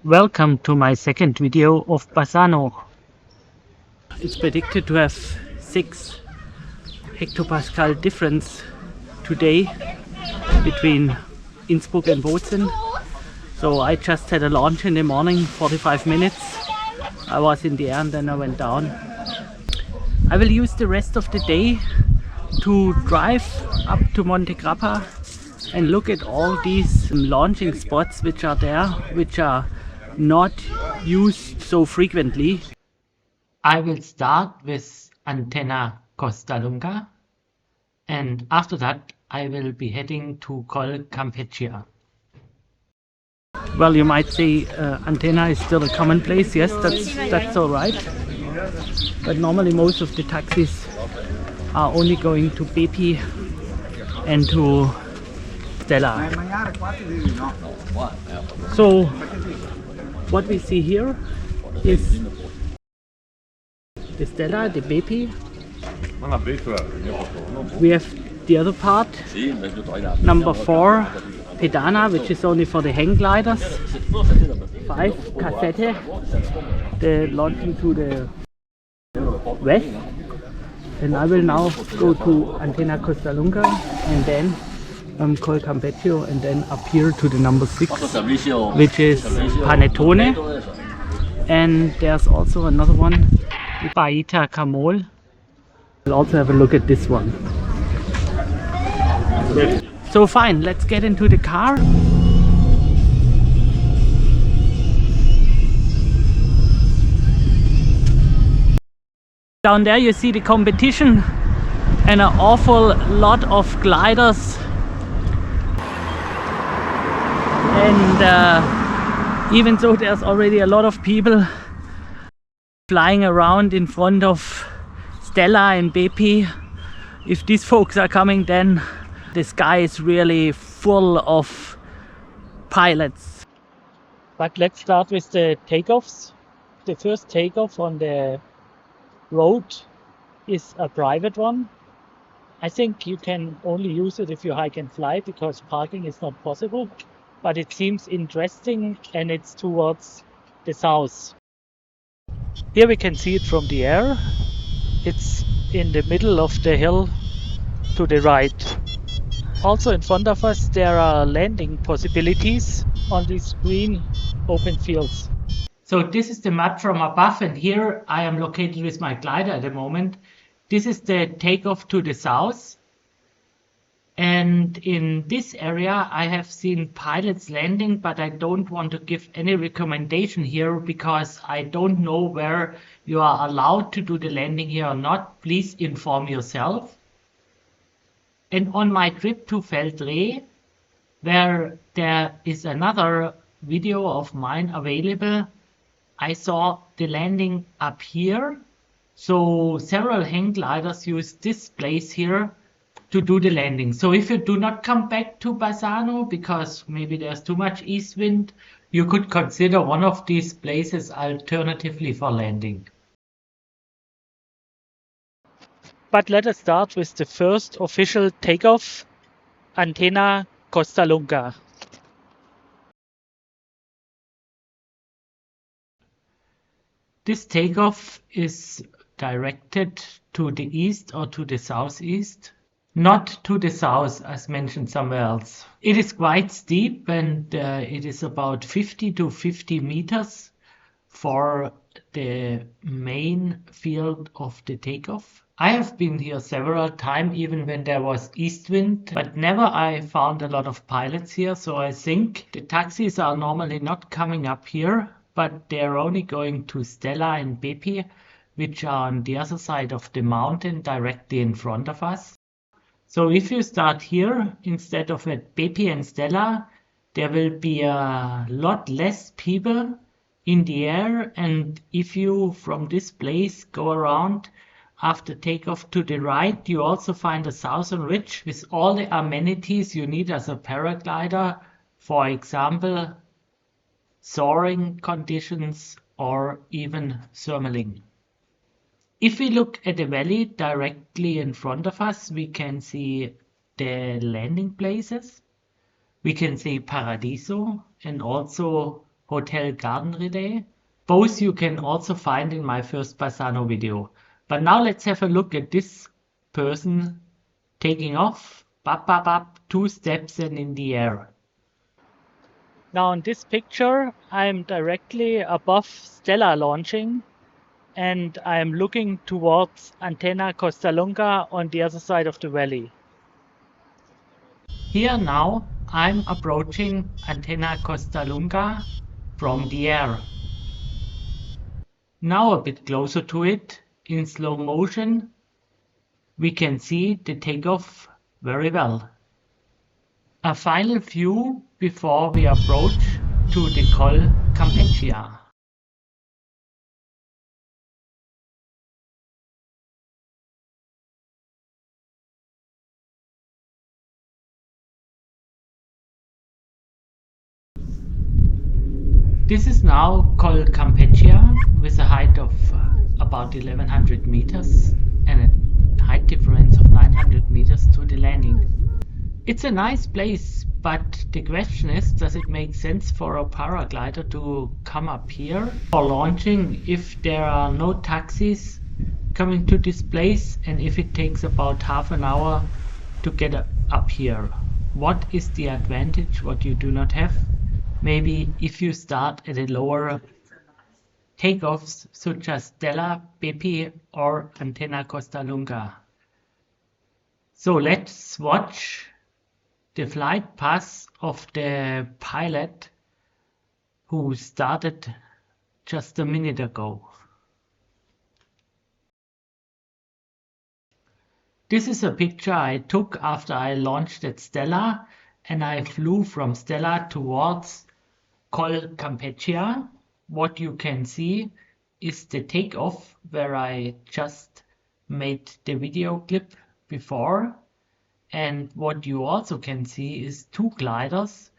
Welcome to my second video of Bassano. It's predicted to have 6 hectopascal difference today between Innsbruck and Bozen. So I just had a launch in the morning, 45 minutes. I was in the air and then I went down. I will use the rest of the day to drive up to Monte Grappa and look at all these launching spots which are there, which are not used so frequently. I will start with antenna Costalunga, and after that I will be heading to Campeggia. Well, you might say antenna is still a commonplace. Yes, that's all right. But normally most of the taxis are only going to Bepi and to Stella. So what we see here is the Stella, the Bepi. We have the other part, number 4, Pedana, which is only for the hang gliders. 5, Cassette, the launching to the west. And I will now go to antenna Costalunga and then call Campeggia and then up here to the number 6, which is Panettone. And there's also another one, Baita Camol. We'll also have a look at this one. So fine, let's get into the car. Down there you see the competition and an awful lot of gliders. And even though there's already a lot of people flying around in front of Stella and Bepi, if these folks are coming, then the sky is really full of pilots. But let's start with the takeoffs. The first takeoff on the road is a private one. I think you can only use it if you hike and fly because parking is not possible. But it seems interesting and it's towards the south. Here we can see it from the air. It's in the middle of the hill to the right. Also in front of us there are landing possibilities on these green open fields. So this is the map from above, and here I am located with my glider at the moment. This is the takeoff to the south. And in this area I have seen pilots landing, but I don't want to give any recommendation here because I don't know where you are allowed to do the landing here or not. Please inform yourself. And on my trip to Feldreh, where there is another video of mine available, I saw the landing up here. So several hang gliders use this place here to do the landing. So if you do not come back to Bassano because maybe there's too much east wind, you could consider one of these places alternatively for landing. But let us start with the first official takeoff, antenna Costalunga. This takeoff is directed to the east or to the southeast, not to the south as mentioned somewhere else. It is quite steep and it is about 50 to 50 meters for the main field of the takeoff. I have been here several times even when there was east wind, but never I found a lot of pilots here, so I think the taxis are normally not coming up here, but they're only going to Stella and Bepi, which are on the other side of the mountain directly in front of us. So if you start here instead of at Bepi and Stella, there will be a lot less people in the air, and if you from this place go around after takeoff to the right, you also find a southern ridge with all the amenities you need as a paraglider, for example soaring conditions or even thermaling. If we look at the valley directly in front of us, we can see the landing places. We can see Paradiso and also Hotel Garden Relay. Both you can also find in my first Bassano video. But now let's have a look at this person taking off, bap, bap, bap, 2 steps and in the air. Now in this picture, I'm directly above Stella launching and I'm looking towards Antenna Costalunga on the other side of the valley. Here now, I'm approaching Antenna Costalunga from the air. Now a bit closer to it, in slow motion, we can see the takeoff very well. A final view before we approach to the Col Campeggia. This is now Col Campeggia with a height of about 1100 meters and a height difference of 900 meters to the landing. It's a nice place, but the question is, does it make sense for a paraglider to come up here for launching if there are no taxis coming to this place and if it takes about half an hour to get up here? What is the advantage what you do not have? Maybe if you start at a lower takeoffs such as Stella, Bepi or Antenna Costalunga. So let's watch the flight path of the pilot who started just a minute ago. This is a picture I took after I launched at Stella and I flew from Stella towards Col Campeggia. What you can see is the takeoff where I just made the video clip before. And what you also can see is 2 gliders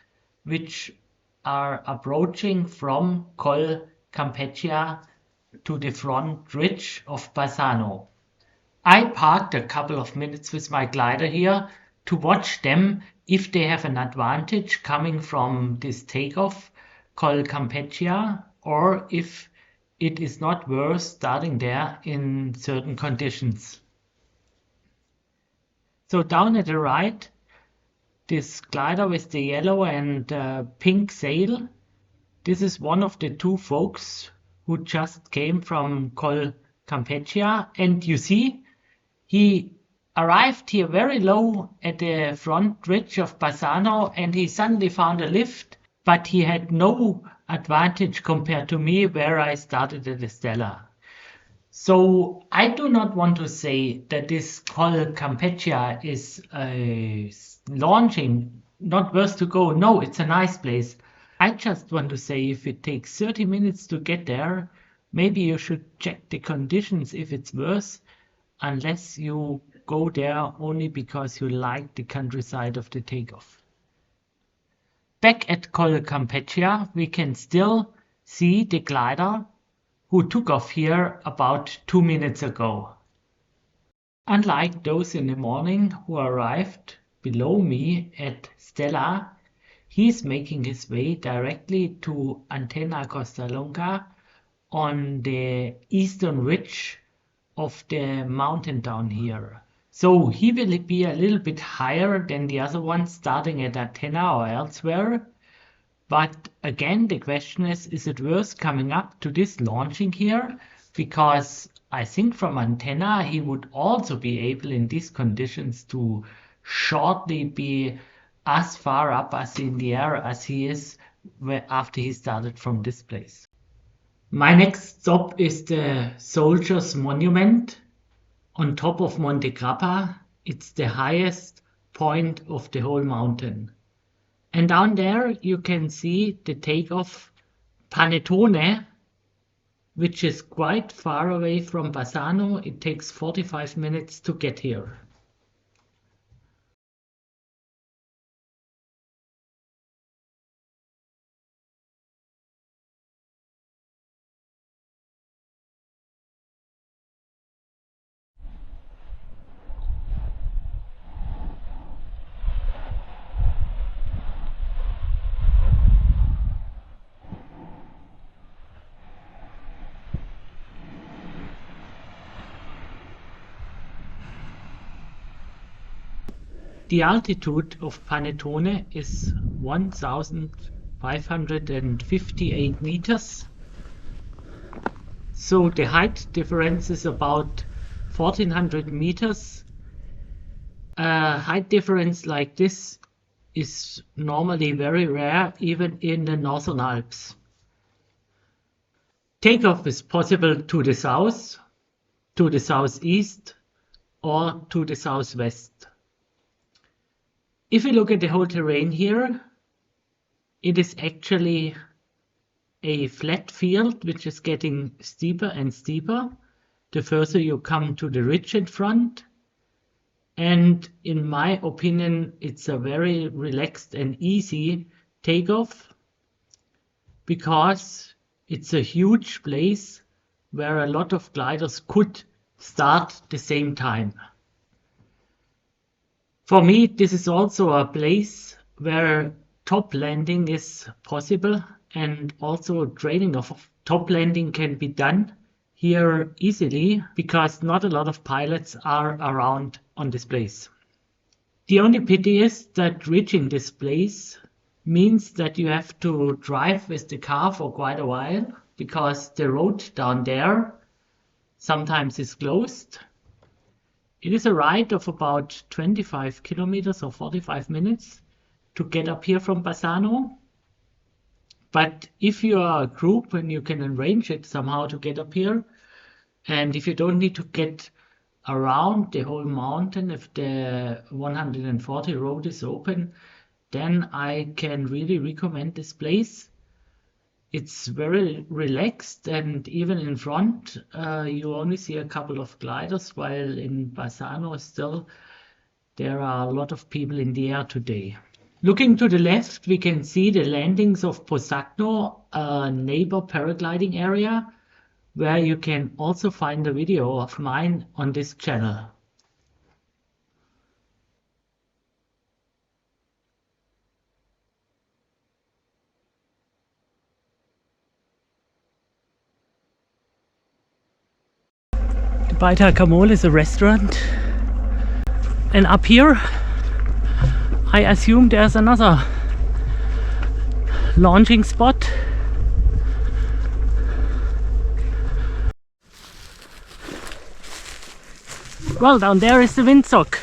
which are approaching from Col Campeggia to the front ridge of Bassano. I parked a couple of minutes with my glider here to watch them if they have an advantage coming from this takeoff Col Campeggia or if it is not worth starting there in certain conditions. So down at the right, this glider with the yellow and pink sail, this is one of the 2 folks who just came from Col Campeggia, and you see he arrived here very low at the front ridge of Bassano and he suddenly found a lift, but he had no advantage compared to me where I started at the Stella. So I do not want to say that this Col Campeggia is launching not worth to go. No, it's a nice place. I just want to say if it takes 30 minutes to get there, maybe you should check the conditions if it's worth, unless you go there only because you like the countryside of the takeoff. Back at Col Campeggia, we can still see the glider who took off here about 2 minutes ago. Unlike those in the morning who arrived below me at Stella, he's making his way directly to Antenna Costalunga on the eastern ridge of the mountain down here. So he will be a little bit higher than the other ones starting at Antenna or elsewhere. But again, the question is it worth coming up to this launching here? Because I think from Antenna he would also be able in these conditions to shortly be as far up as in the air as he is after he started from this place. My next stop is the Soldiers Monument on top of Monte Grappa. It's the highest point of the whole mountain. And down there you can see the takeoff Panettone, which is quite far away from Bassano. It takes 45 minutes to get here. The altitude of Panettone is 1,558 meters. So the height difference is about 1400 meters. A height difference like this is normally very rare, even in the Northern Alps. Takeoff is possible to the south, to the southeast, or to the southwest. If you look at the whole terrain here, it is actually a flat field which is getting steeper and steeper the further you come to the ridge in front. And in my opinion, it's a very relaxed and easy takeoff because it's a huge place where a lot of gliders could start the same time. For me, this is also a place where top landing is possible, and also training of top landing can be done here easily because not a lot of pilots are around on this place. The only pity is that reaching this place means that you have to drive with the car for quite a while because the road down there sometimes is closed. It is a ride of about 25 kilometers or 45 minutes to get up here from Bassano. But if you are a group and you can arrange it somehow to get up here, and if you don't need to get around the whole mountain, if the 140 road is open, then I can really recommend this place. It's very relaxed, and even in front you only see a couple of gliders, while in Bassano still there are a lot of people in the air today. Looking to the left, we can see the landings of Bassano, a neighbor paragliding area, where you can also find a video of mine on this channel. The Baita Camol is a restaurant, and up here I assume there's another launching spot. Well, down there is the windsock.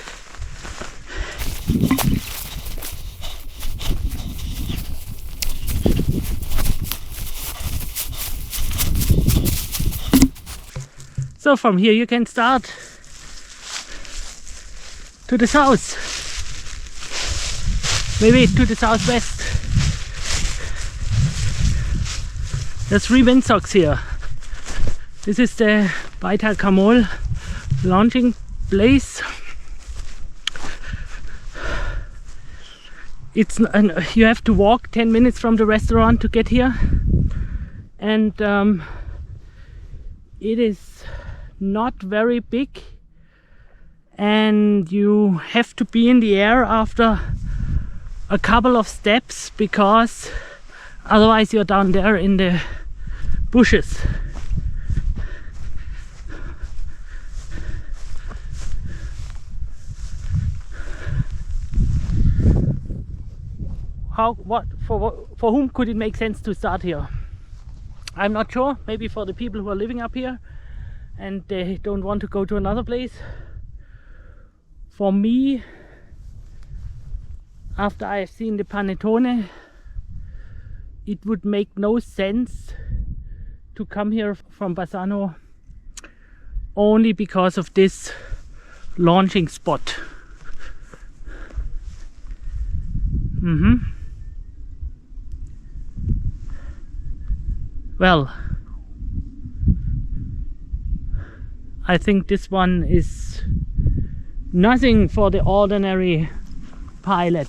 So from here you can start to the south, maybe to the southwest. There's 3 windsocks here. This is the Baita Camol launching place. It's you have to walk 10 minutes from the restaurant to get here, and it is not very big, and you have to be in the air after a couple of steps because otherwise you're down there in the bushes. For whom could it make sense to start here? I'm not sure. Maybe for the people who are living up here and they don't want to go to another place. For me, after I have seen the Panettone, it would make no sense to come here from Bassano only because of this launching spot. Well, I think this one is nothing for the ordinary pilot.